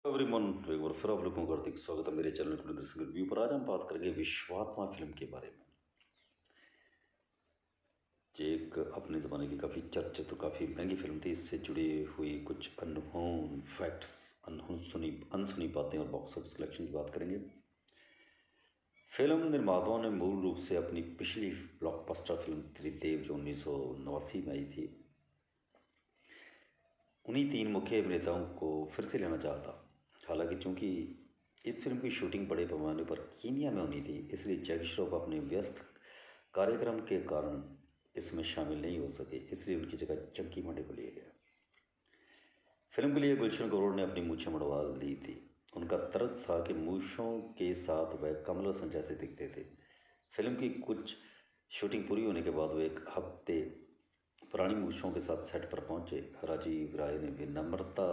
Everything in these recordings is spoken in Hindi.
एवरीवन, एक बार फिर आप लोगों को हार्दिक स्वागत है मेरे चैनल प्रदर्शन रिव्यू पर। आज हम बात करेंगे विश्वात्मा फिल्म के बारे में। ये एक अपने ज़माने की काफ़ी चर्चित और काफ़ी महंगी फिल्म थी। इससे जुड़ी हुई कुछ अनहोन फैक्ट्स, अनसुनी बातें और बॉक्स ऑफिस कलेक्शन की बात करेंगे। फिल्म निर्माताओं ने मूल रूप से अपनी पिछली ब्लॉकबस्टर फिल्म त्रिदेव जो 1989 में आई थी, उन्हीं तीन मुख्य अभिनेताओं को फिर से लेना चाहता। हालांकि चूंकि इस फिल्म की शूटिंग बड़े पैमाने पर कीनिया में होनी थी, इसलिए जैकी श्रॉफ अपने व्यस्त कार्यक्रम के कारण इसमें शामिल नहीं हो सके, इसलिए उनकी जगह चंकी पांडे को लिया गया। फिल्म के लिए गुलशन ग्रोवर ने अपनी मूछें मुड़वा दी थी। उनका तर्क था कि मूछों के साथ वह कमल हसन जैसे दिखते थे। फिल्म की कुछ शूटिंग पूरी होने के बाद वो एक हफ्ते पुरानी मूछों के साथ सेट पर पहुंचे। राजीव राय ने विनम्रता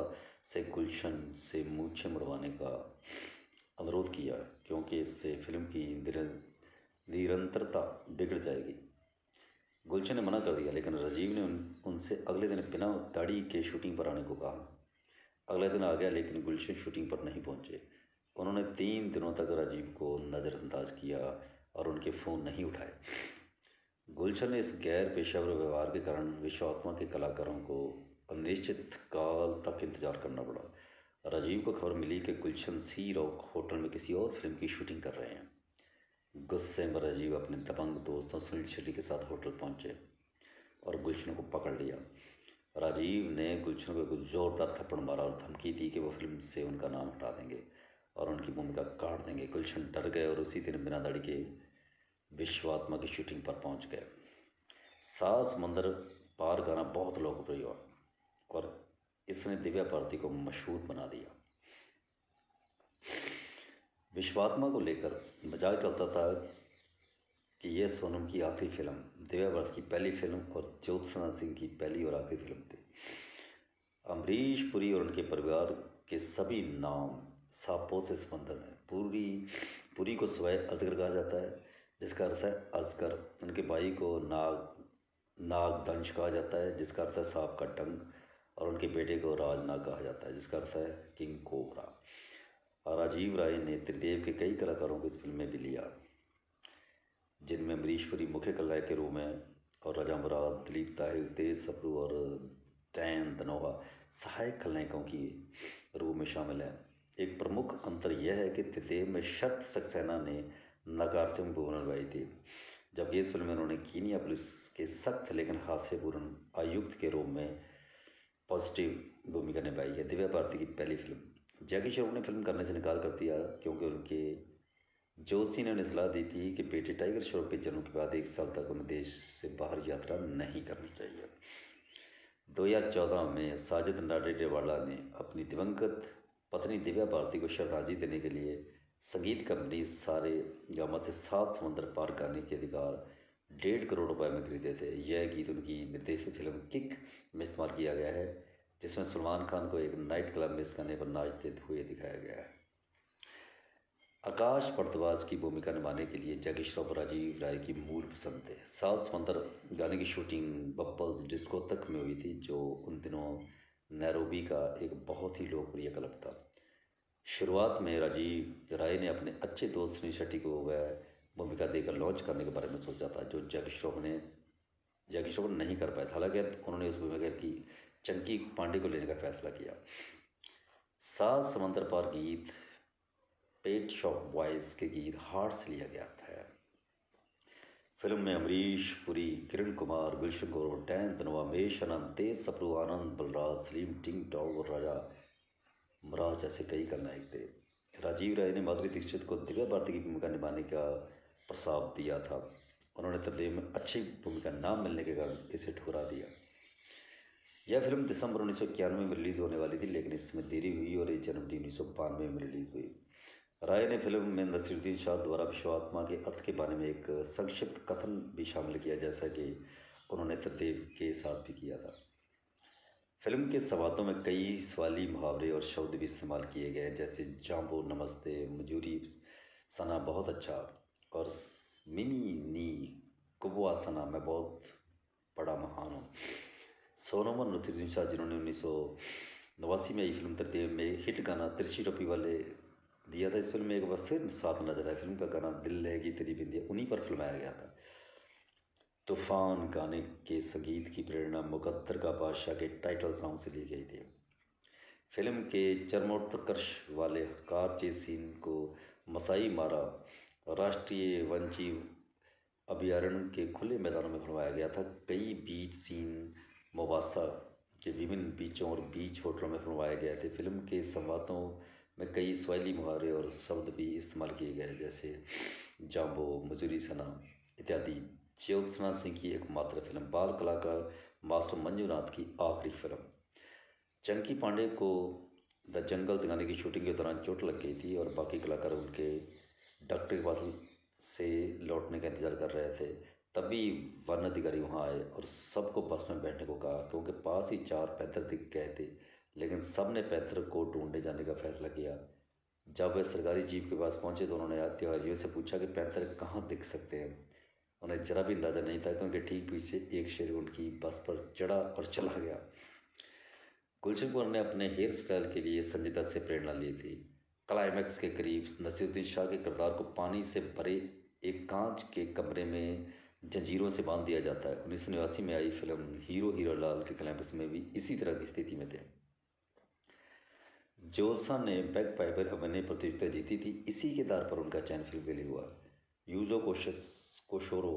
से गुलशन से मूछें मुड़वाने का अनुरोध किया, क्योंकि इससे फिल्म की निरंतरता बिगड़ जाएगी। गुलशन ने मना कर दिया, लेकिन राजीव ने उनसे अगले दिन बिना दाढ़ी के शूटिंग पर आने को कहा। अगले दिन आ गया, लेकिन गुलशन शूटिंग पर नहीं पहुंचे। उन्होंने 3 दिनों तक राजीव को नज़रअंदाज किया और उनके फ़ोन नहीं उठाए। गुलशन ने इस गैर पेशेवर व्यवहार के कारण विश्वात्मा के कलाकारों को अनिश्चित काल तक इंतजार करना पड़ा। राजीव को खबर मिली कि गुलशन सी रॉक होटल में किसी और फिल्म की शूटिंग कर रहे हैं। गुस्से में राजीव अपने दबंग दोस्तों सुनील शेट्टी के साथ होटल पहुंचे और गुलशन को पकड़ लिया। राजीव ने गुलशन को एक जोरदार थप्पड़ मारा और धमकी दी कि वो फिल्म से उनका नाम हटा देंगे और उनकी भूमिका काट देंगे। गुलशन डर गए और उसी दिन बिना दाढ़ी के विश्वात्मा की शूटिंग पर पहुंच गए। सात समंदर पार गाना बहुत लोकप्रिय हुआ और इसने दिव्या भारती को मशहूर बना दिया। विश्वात्मा को लेकर मजाक चलता था कि यह सोनम की आखिरी फिल्म, दिव्या भारती की पहली फिल्म और ज्योत्सना सिंह की पहली और आखिरी फिल्म थी। अमरीश पुरी और उनके परिवार के सभी नाम सांपों से संबंधित हैं। पुरी को स्वयं अजगर कहा जाता है, जिसका अर्थ है अजगर। उनके भाई को नागदंश कहा जाता है, जिसका अर्थ है सांप का डंक, और उनके बेटे को राजनाग कहा जाता है, जिसका अर्थ है किंग कोबरा। और राजीव राय ने त्रिदेव के कई कलाकारों को इस फिल्म में भी लिया, जिनमें अमरीश पुरी मुख्य खलनायक के रूप में और राजा मुराद, दिलीप ताहिल, तेज सप्रू और डैन धनोआ सहायक खलनायकों की रूप में शामिल है। एक प्रमुख अंतर यह है कि त्रिदेव में शर्त सक्सेना ने नकारात्मक भूमिका निभाई थी, जबकि इस फिल्म में उन्होंने कीनिया पुलिस के सख्त लेकिन हास्यपूर्ण आयुक्त के रूप में पॉजिटिव भूमिका निभाई है। दिव्या भारती की पहली फिल्म। जैकी श्रॉफ ने फिल्म करने से इनकार कर दिया, क्योंकि उनके जोशी ने उन्हें सलाह दी थी कि बेटे टाइगर श्रॉफ के जन्म के बाद 1 साल तक उन्हें देश से बाहर यात्रा नहीं करनी चाहिए। 2014 में साजिद नाडियाडवाला ने अपनी दिवंगत पत्नी दिव्या भारती को श्रद्धांजलि देने के लिए संगीत कंपनी सारे गामा से 7 समंदर पार गाने के अधिकार 1.5 करोड़ रुपए में खरीदे थे। यह गीत उनकी निर्देशित फिल्म किक में इस्तेमाल किया गया है, जिसमें सलमान खान को एक नाइट क्लब में इस गाने पर नाचते हुए दिखाया गया है। आकाश भारद्वाज की भूमिका निभाने के लिए जैकी श्रॉफ और राजीव राय की मूल पसंद थे। 7 समंदर गाने की शूटिंग बब्बल्स डिस्कोथेक में हुई थी, जो उन दिनों नैरोबी का एक बहुत ही लोकप्रिय क्लब था। शुरुआत में राजीव राय ने अपने अच्छे दोस्त सुनील शेट्टी को वह भूमिका देकर लॉन्च करने के बारे में सोचा था, जो जैकी श्रॉफ नहीं कर पाए। हालांकि उन्होंने उस भूमिका की चंकी पांडे को लेने का फैसला किया। 7 समंदर पार गीत पेट शॉप बॉयज के गीत हार्ट से लिया गया था। फिल्म में अमरीश पुरी, किरण कुमार, गुलशन ग्रोवर, डैन धनोआ, महेश आनंद, तेज सप्रू, आनंद बलराज, सलीम टिंग टॉग और राजा मुराद जैसे कई खलनायक थे। राजीव राय ने माधुरी दीक्षित को दिव्या भारती की भूमिका निभाने का प्रस्ताव दिया था। उन्होंने त्रिदेव में अच्छी भूमिका न मिलने के कारण इसे ठुकरा दिया। यह फिल्म दिसंबर 1991 में रिलीज होने वाली थी, लेकिन इसमें देरी हुई और 1 जनवरी 1992 में रिलीज हुई। राय ने फिल्म में नसीरुद्दीन शाह द्वारा विश्वात्मा के अर्थ के बारे में एक संक्षिप्त कथन भी शामिल किया, जैसा कि उन्होंने त्रिदेव के साथ भी किया था। फिल्म के संवादों में कई सवाली मुहावरे और शब्द भी इस्तेमाल किए गए, जैसे जाम्बो नमस्ते, मजूरी सना बहुत अच्छा, और मिमी नी कुबवा सना मैं बहुत बड़ा महान हूँ। सोनम और नसीरुद्दीन शाह, जिन्होंने 89 में आई फिल्म तरतीब में हिट गाना तिरछी टोपी वाले दिया था। इस फिल्म में एक बार फिर साथ नजर आया, फिल्म का गाना दिल लहगी तेरी बिंदिया उन्हीं पर फिल्माया गया था। तूफान गाने के संगीत की प्रेरणा मुकद्दर का बादशाह के टाइटल सॉन्ग से ली गई थी। फिल्म के चरमोत्कर्ष वाले कार चेस सीन को मसाई मारा राष्ट्रीय वन्यजीव अभयारण्य के खुले मैदानों में फिल्माया गया था। कई बीच सीन मोबासा के विभिन्न बीचों और बीच होटलों में फिल्माए गए थे। फिल्म के संवादों में कई स्वाइली मुहावरे और शब्द भी इस्तेमाल किए गए, जैसे जाम्बो, मुजरी सना इत्यादि। ज्योत्सना सिंह की एकमात्र फिल्म, बाल कलाकार मास्टर मंजुनाथ की आखिरी फिल्म। चंकी पांडे को द जंगल्स गाने की शूटिंग के दौरान चोट लग गई थी और बाकी कलाकार उनके डॉक्टर के पास से लौटने का इंतजार कर रहे थे। तभी वन अधिकारी वहाँ आए और सबको बस में बैठने को कहा, क्योंकि पास ही 4 पैंथर दिख गए थे, लेकिन सब ने पैंथर को ढूंढने जाने का फैसला किया। जब वे सरकारी जीप के पास पहुंचे तो उन्होंने अधिकारियों से पूछा कि पैंथर कहाँ दिख सकते हैं। उन्हें जरा भी अंदाजा नहीं था, क्योंकि ठीक पीछे एक शेर उनकी बस पर चढ़ा और चला गया। गुलशन कुमार ने अपने हेयर स्टाइल के लिए संजय दत्त से प्रेरणा ली थी। क्लाइमैक्स के करीब नसीरुद्दीन शाह के किरदार को पानी से भरे एक कांच के कमरे में जंजीरों से बांध दिया जाता है। 1989 में आई फिल्म हीरो हीरो लाल के क्लाइमैक्स में भी इसी तरह की स्थिति में थे। जोसा ने बैक पाइपर अभिनय प्रतियोगिता जीती थी, इसी के आधार पर उनका चयन फिल्म के लिए हुआ। यूजो कोशोरो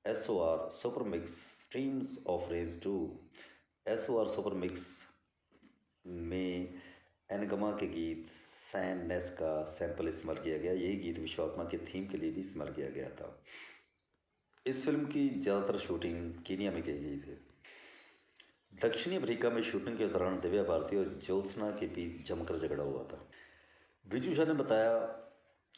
SOR super mix streams of range 2 SOR super mix में एनगमा के गीत सैन नेस का सैंपल इस्तेमाल किया गया। यही गीत विश्वात्मा के थीम के लिए भी इस्तेमाल किया गया था। इस फिल्म की ज़्यादातर शूटिंग कीनिया में की गई थी। दक्षिणी अफ्रीका में शूटिंग के दौरान दिव्या भारती और ज्योत्सना के बीच जमकर झगड़ा हुआ था। विजू शाह ने बताया,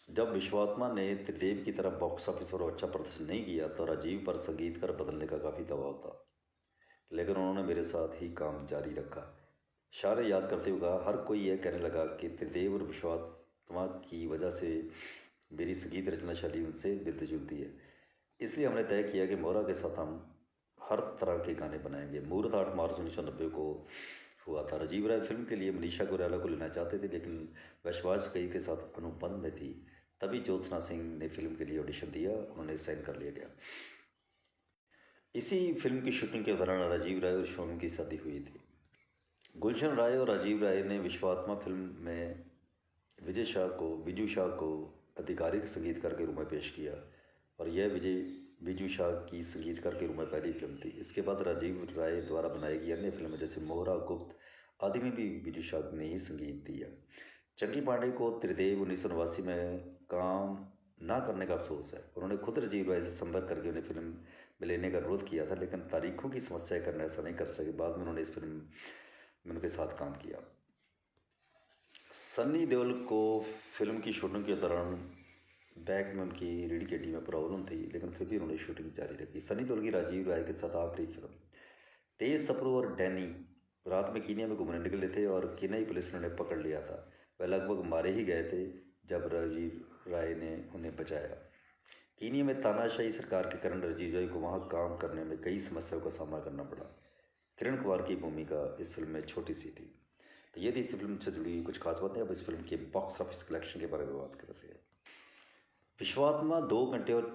जब विश्वात्मा ने त्रिदेव की तरह बॉक्स ऑफिस पर अच्छा प्रदर्शन नहीं किया तो राजीव पर संगीतकार बदलने का काफ़ी दबाव था, लेकिन उन्होंने मेरे साथ ही काम जारी रखा। शाह ने याद करते हुए कहा, हर कोई यह कहने लगा कि त्रिदेव और विश्वात्मा की वजह से मेरी संगीत रचना शैली उनसे मिलती जुलती है, इसलिए हमने तय किया कि मोहरा के साथ हम हर तरह के गाने बनाएंगे। मुहूर्त 8 मार्च 1990 को हुआ था। राजीव राय फिल्म के लिए मनीषा कोइराला को लेना चाहते थे, लेकिन वैश्वाज कई के साथ अनुबंध में थी। तभी ज्योत्सना सिंह ने फिल्म के लिए ऑडिशन दिया, उन्होंने साइन कर लिया गया। इसी फिल्म की शूटिंग के दौरान राजीव राय और शोनम की शादी हुई थी। गुलशन राय और राजीव राय ने विश्वात्मा फिल्म में विजू शाह को आधिकारिक संगीतकार के रूप में पेश किया और यह विजू शाह की संगीतकार के रूप में पहली फिल्म थी। इसके बाद राजीव राय द्वारा बनाई गई अन्य फिल्में जैसे मोहरा, गुप्त आदि में भी विजू शाह ने ही संगीत दिया। चंकी पांडे को त्रिदेव 1989 में काम ना करने का अफसोस है। उन्होंने खुद राजीव राय से संपर्क करके उन्हें फिल्म में लेने का अनुरोध किया था, लेकिन तारीखों की समस्या के कारण ऐसा नहीं कर सके। बाद में उन्होंने इस फिल्म में उनके साथ काम किया। सन्नी देओल को फिल्म की शूटिंग के दौरान बैक में उनकी रीढ़ की हड्डी में प्रॉब्लम थी, लेकिन फिर भी उन्होंने शूटिंग जारी रखी। सन्नी देओल की राजीव राय के साथ आखिरी फिल्म। तेज सप्रू और डैनी रात में कीनिया में घूमने निकले थे और केन्याई पुलिस ने उन्हें पकड़ लिया था। वह लगभग मारे ही गए थे जब राजीव राय ने उन्हें बचाया। कीनिया में तानाशाही सरकार के कारण राजीव राय को वहाँ काम करने में कई समस्याओं का सामना करना पड़ा। किरण कुमार की भूमिका इस फिल्म में छोटी सी थी। तो ये थी इस फिल्म से जुड़ी कुछ खास बातें। अब इस फिल्म के बॉक्स ऑफिस कलेक्शन के बारे में बात करते हैं। विश्वात्मा 2 घंटे और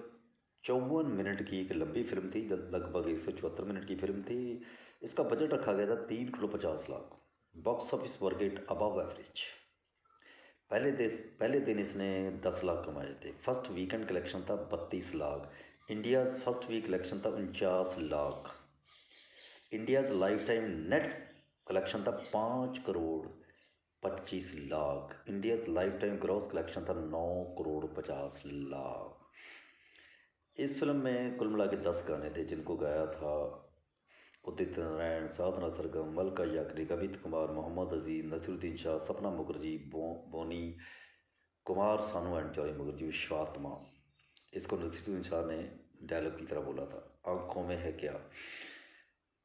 54 मिनट की एक लंबी फिल्म थी, लगभग 174 मिनट की फिल्म थी। इसका बजट रखा गया था 3 crore 50 lakh. Box office verdict above average. पहले दिन इसने 10 लाख कमाए थे। फर्स्ट वीकेंड कलेक्शन था 32 lakh. India first week collection था 49 lakh. India's lifetime net collection था 5 crore 25 lakh. India's lifetime gross collection था 9 करोड़ 50 लाख। इस फिल्म में कुल मिला के 10 गाने थे, जिनको गाया था उदित नारायण, साधना सरगम, मलका याग्निक, अमित कुमार, मोहम्मद अजीज, नसीरुद्दीन शाह, सपना मुखर्जी, बोनी कुमार सानू एंड जॉय मुखर्जी। विश्वात्मा, इसको नसीरुद्दीन शाह ने डायलॉग की तरह बोला था। आंखों में है क्या,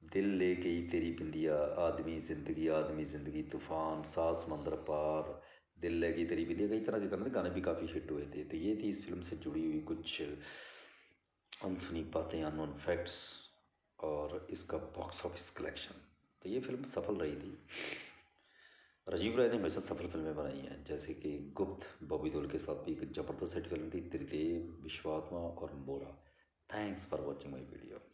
दिल ले गई तेरी बिंदिया, आदमी जिंदगी, तूफान, सात समंदर पार, दिल ले गई तेरी बिंदिया, कई तरह के गाने भी काफ़ी हिट हुए थे। तो ये थी इस फिल्म से जुड़ी हुई कुछ अनसुनी बातें, अननोन फैक्ट्स और इसका बॉक्स ऑफिस कलेक्शन। तो ये फिल्म सफल रही थी। राजीव राय ने हमेशा सफल फिल्में बनाई हैं, जैसे कि गुप्त, बॉबी देओल के साथ भी एक जबरदस्त हिट फिल्म थी, त्रिदेव, विश्वात्मा और मोरा। Thanks for watching my video.